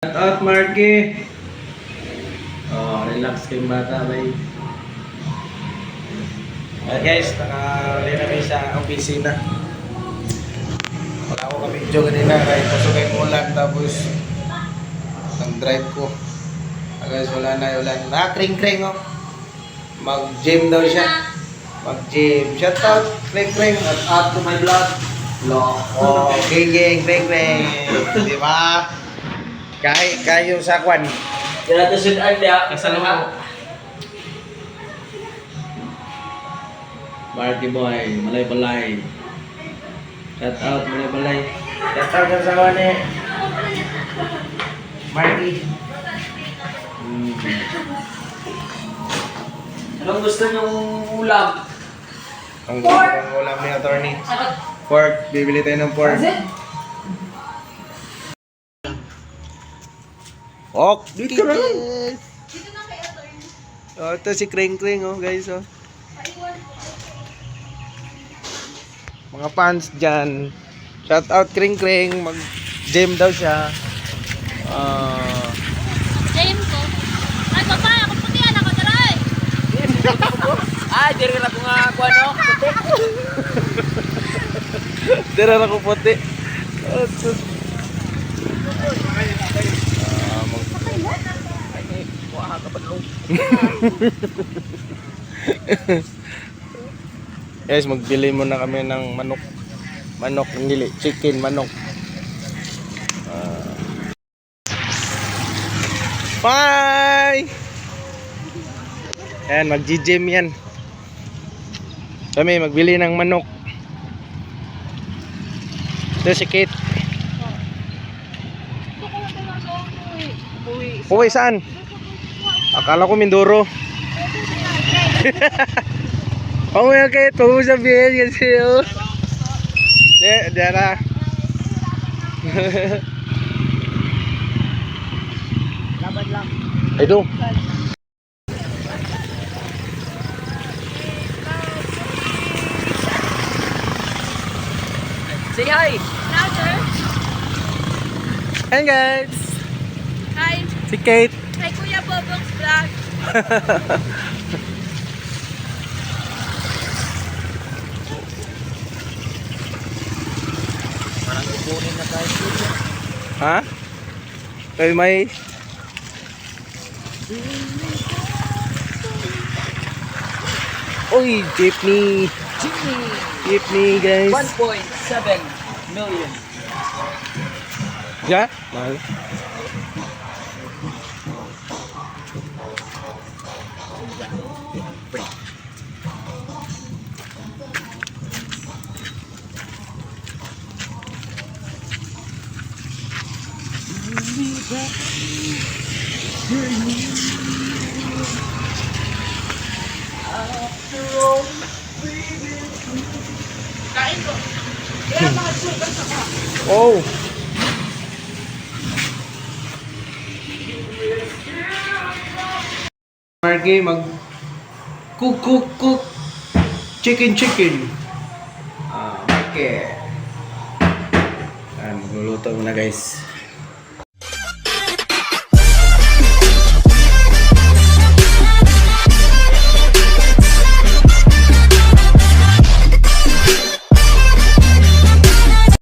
Shout out Marky. Oh, relax kayong bata, bay. Guys, nakali na kayo sa opisina. Wala ko ka-video kanina kahit pasok kayong ulan tapos nag-drive ko. Guys, wala na ulan. Kring-kring oh. Mag-gym daw siya. Mag-gym. Shout out, kring-kring. At out to my vlog. Oh, ging-ging, kring-kring. Di ba? Kaya yung sakwan. Kaya ito siya niya. Kasalaman. Marky boy, malay-balay. Shout out, malay-balay. Shout out sa sawa ni Marky. Anong gusto niyong ulam? Ang ulam ni attorney. Pork, bibili tayo ng pork. Ok, dito na. Dito na kay attorney. Oh, ito si Kring Kring oh, guys oh. Mga fans dyan. Shout out Kring Kring. Mag-gym daw siya. James ko. Ay, babae, ako puti yan, ako daray. Ay, diri na ko nga ako ano. Dira na ko puti. Guys, magbili muna kami ng manok. Manok, hindi chicken, manok. Bye! Ayan, mag-gym yan. Kami, magbili ng manok. Ito si Kate. Uwi, saan? Akala ko Mindoro. Uwi na Kate, huwag mo sabihin kasi oh. Diyan. Laban lang. Ito. Say hi. Louder. Hi guys. Hi. Si Kate. Hi, Kuya Bobong's vlog. Parang kukunin na tayo dito. Ha? Kay may Uy, jeepney. Jeepney guys. 1.7 million. Ya? Mahal. Kain ko. Oh. Marky, cook chicken. Marky. Magluluto muna guys.